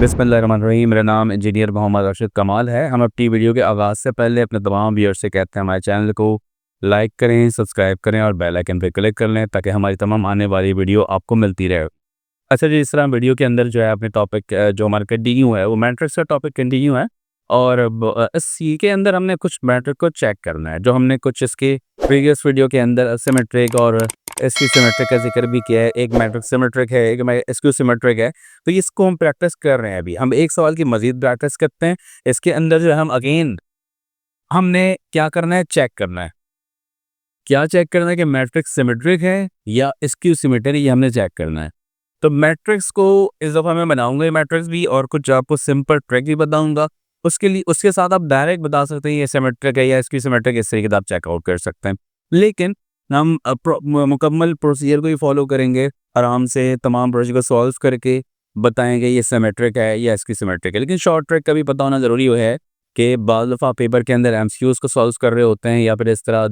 बिस्मिल्लाहिर्रहमानिर्रहीम। मेरा नाम इंजीनियर मोहम्मद अरशद कमाल है। हम अपनी वीडियो के आगाज़ से पहले अपने तमाम व्यूअर्स से कहते हैं हमारे चैनल को लाइक करें, सब्सक्राइब करें और बेल आइकन पर क्लिक कर लें ताकि हमारी तमाम आने वाली वीडियो आपको मिलती रहे। अच्छा जी, इस तरह वीडियो के अंदर जो है अपने टॉपिक जो हमारा कंटिन्यू है वो मैट्रिक्स का टॉपिक कंटिन्यू है और इसी के अंदर हमने कुछ मैट्रिक को चेक करना है जो हमने कुछ इसके प्रीवियस वीडियो के अंदर सिमेट्रिक और इसकी सिमेट्रिक का जिक्र भी किया है। एक मैट्रिक सिमेट्रिक है, एक इसक्यू सिमेट्रिक है। तो इसको हम प्रैक्टिस कर रहे हैं। अभी हम एक सवाल की मजीद प्रैक्टिस करते हैं। इसके अंदर जो है हम अगेन हमने क्या करना है, चेक करना है। क्या चेक करना है कि मैट्रिक्स सिमेट्रिक है या स्क्यू सिमेट्रिक, ये हमने चेक करना है। तो मैट्रिक्स को इस दफ़ा मैं बनाऊंगा मैट्रिक्स भी और कुछ आपको सिंपल ट्रिक भी बताऊंगा। उसके लिए उसके साथ आप डायरेक्ट बता सकते हैं ये सिमेट्रिक है या स्क्यू सिमेट्रिक, इस तरीके से आप चेकआउट कर सकते हैं। लेकिन हम मुकम्मल प्रोसीजर को ही फॉलो करेंगे, आराम से तमाम प्रोसीजर को सॉल्व करके बताएंगे ये सिमेट्रिक है या स्क्यू सिमेट्रिक है। लेकिन शॉर्ट ट्रिक का भी पता होना ज़रूरी है कि बाज़ दफ़ा पेपर के अंदर एमसीक्यूज़ को सॉल्व कर रहे होते हैं या फिर इस तरह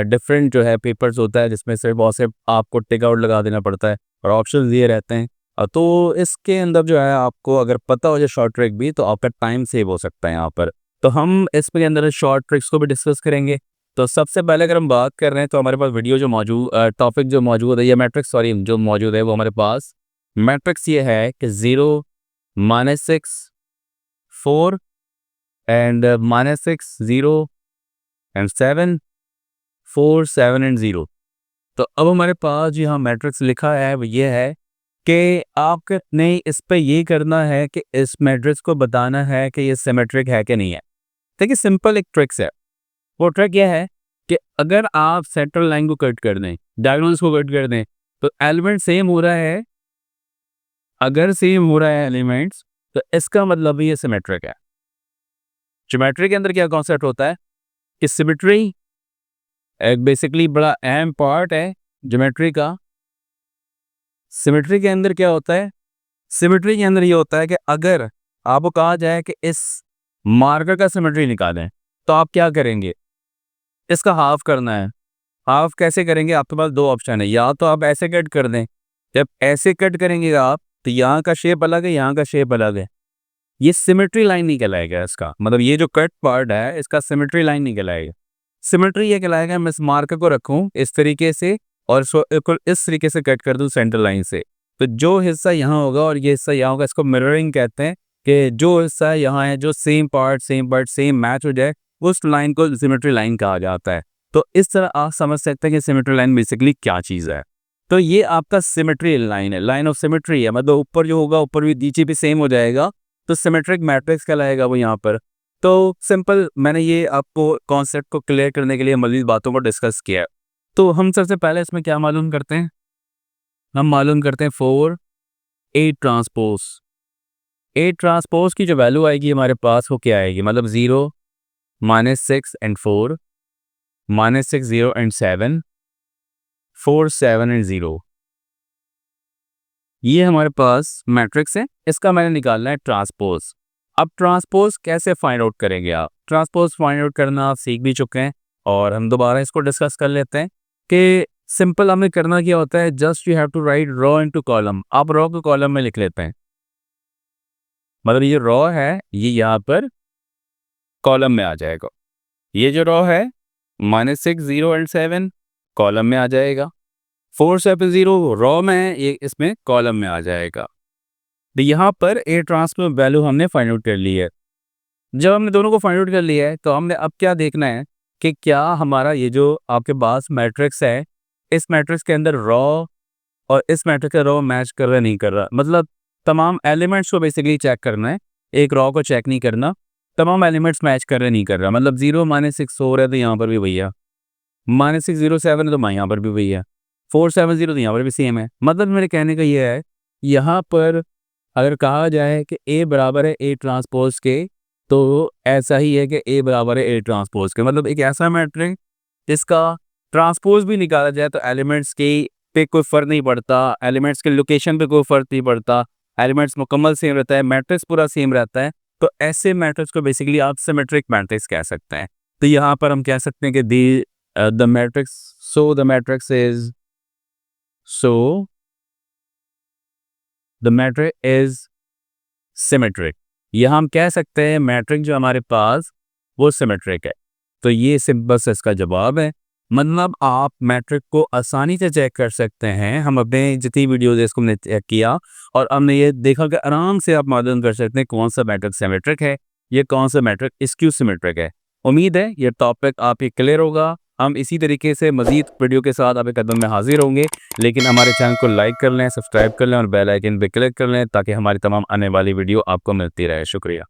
डिफरेंट जो है पेपर्स होता है जिसमें से बहुत से आपको टिक आउट लगा देना पड़ता है और ऑप्शन दिए रहते हैं। तो इसके अंदर जो है आपको अगर पता हो जाए शॉर्ट ट्रिक भी तो आपका टाइम सेव हो सकता है यहाँ पर। तो हम इसके अंदर शॉर्ट ट्रिक्स को भी डिस्कस करेंगे। तो सबसे पहले अगर हम बात कर रहे हैं तो हमारे पास वीडियो जो मौजूद टॉपिक जो मौजूद है या मैट्रिक्स सॉरी जो मौजूद है वो हमारे पास मैट्रिक्स ये है कि 0 -6 4 एंड -6 0 एंड 7 4 7 एंड 0। तो अब हमारे पास यहाँ मैट्रिक्स लिखा है वो ये है कि आपने इस पे ये करना है कि इस मैट्रिक्स को बताना है कि ये सिमेट्रिक है कि नहीं है। देखिए सिंपल एक ट्रिक्स है। वो ट्रिक ये है कि अगर आप सेंट्रल लाइन को कट कर दें, डायगोनल्स को कट कर दें, तो एलिमेंट सेम हो रहा है। अगर सेम हो रहा है एलिमेंट्स तो इसका मतलब ये सिमेट्रिक है। ज्योमेट्री के अंदर क्या कॉन्सेप्ट होता है कि सिमेट्री एक बेसिकली बड़ा अहम पार्ट है ज्योमेट्री का। सिमेट्री के अंदर क्या होता है, सिमेट्री के अंदर ये होता है कि अगर आपको कहा जाए कि इस मार्कर का सिमेट्री निकालें तो आप क्या करेंगे, इसका हाफ करना है। हाफ कैसे करेंगे, आपके पास दो ऑप्शन है, या तो आप ऐसे कट कर दें। जब ऐसे कट करेंगे आप तो यहाँ का शेप अलग है, यहाँ का शेप अलग है। ये सिमेट्री लाइन नहीं कहलाएगा इसका, मतलब ये जो कट पार्ट है इसका सिमेट्री लाइन नहीं कहलाएगा। सिमेट्री ये कहलाएगा मैं इस मार्कर को रखूं इस तरीके से और इसको बिल्कुल इस तरीके से कट कर दूं सेंटर लाइन से, तो जो हिस्सा यहाँ होगा और ये हिस्सा यहाँ होगा, इसको मिररिंग कहते हैं कि जो हिस्सा यहाँ है जो सेम पार्ट सेम मैच हो जाए उस लाइन को सिमेट्री लाइन कहा जाता है। तो इस तरह आप समझ सकते हैं कि सिमेट्री लाइन बेसिकली क्या चीज़ है। तो ये आपका सिमेट्री लाइन है, लाइन ऑफ सिमेट्री है, मतलब ऊपर जो होगा ऊपर भी नीचे भी सेम हो जाएगा, तो सिमेट्रिक मैट्रिक्स कहलाएगा वो यहाँ पर। तो सिंपल मैंने ये आपको कॉन्सेप्ट को क्लियर करने के लिए मज़ीद बातों को डिस्कस किया है। तो हम सबसे पहले इसमें क्या मालूम करते हैं, हम मालूम करते हैं 4 8 ट्रांसपोज। 8 ट्रांसपोज की जो वैल्यू आएगी हमारे पास वो क्या आएगी, मतलब 0 -6 एंड 4 -6 0 एंड 7 4 7 एंड 0। ये हमारे पास मैट्रिक्स है, इसका मैंने निकालना है ट्रांसपोज। अब ट्रांसपोज कैसे फाइंड आउट करेंगे, आप ट्रांसपोज फाइंड आउट करना आप सीख भी चुके हैं और हम दोबारा इसको डिस्कस कर लेते हैं कि सिंपल हमें करना क्या होता है, just you have to write row into column. आप रॉ को कॉलम में लिख लेते हैं, मतलब ये रॉ है ये यहाँ पर कॉलम में आ जाएगा। ये जो रॉ है -6 0 एंड 7 कॉलम में आ जाएगा, 4 7 0 रॉ में है, ये इसमें कॉलम में आ जाएगा। तो यहाँ पर ए ट्रांसपोज वैल्यू हमने फाइंड आउट कर ली है। जब हमने दोनों को फाइंड आउट कर लिया है तो हमने अब क्या देखना है कि क्या हमारा ये जो आपके पास मैट्रिक्स है इस मैट्रिक्स के अंदर रॉ और इस मैट्रिक्स का रॉ मैच कर रहा नहीं कर रहा, मतलब तमाम एलिमेंट्स को बेसिकली चेक करना है, एक रॉ को चेक नहीं करना। तमाम एलिमेंट्स मैच कर रहे नहीं कर रहा, मतलब 0 -6 हो रहा है तो यहाँ पर भी भैया, -6 0 7 है तो यहाँ पर भी भैया, 4 7 0 तो यहाँ पर भी सेम है। मतलब मेरे कहने का ये है यहाँ पर अगर कहा जाए कि ए बराबर है ए ट्रांसपोज के तो ऐसा ही है कि ए बराबर है ए ट्रांसपोज के, मतलब एक ऐसा मैट्रिक्स जिसका ट्रांसपोज भी निकाला जाए तो एलिमेंट्स के पे कोई फ़र्क नहीं पड़ता, एलिमेंट्स के लोकेशन पे कोई फ़र्क नहीं पड़ता, एलिमेंट्स मुकम्मल सेम रहता है, मैट्रिक्स पूरा सेम रहता है। तो ऐसे मैट्रिक्स को बेसिकली आप सिमेट्रिक मैट्रिक्स कह सकते हैं। तो यहाँ पर हम कह सकते हैं कि the Matrix so the matrix is so the matrix is symmetric. यह हम कह सकते हैं मैट्रिक जो हमारे पास वो सिमेट्रिक है। तो ये सिंपल से इसका जवाब है। मतलब आप मैट्रिक को आसानी से चेक कर सकते हैं। हम अपने जितनी वीडियोज है इसको हमने चेक किया और हमने ये देखा कि आराम से आप मालूम कर सकते हैं कौन सा मैट्रिक सिमेट्रिक है, ये कौन सा मैट्रिक स्क्यू सिमेट्रिक है। उम्मीद है ये टॉपिक आप ये क्लियर होगा। हम इसी तरीके से मज़ीद वीडियो के साथ आपके कदम में हाजिर होंगे। लेकिन हमारे चैनल को लाइक कर लें, सब्सक्राइब कर लें और बेल आइकन पे क्लिक कर लें ताकि हमारी तमाम आने वाली वीडियो आपको मिलती रहे। शुक्रिया।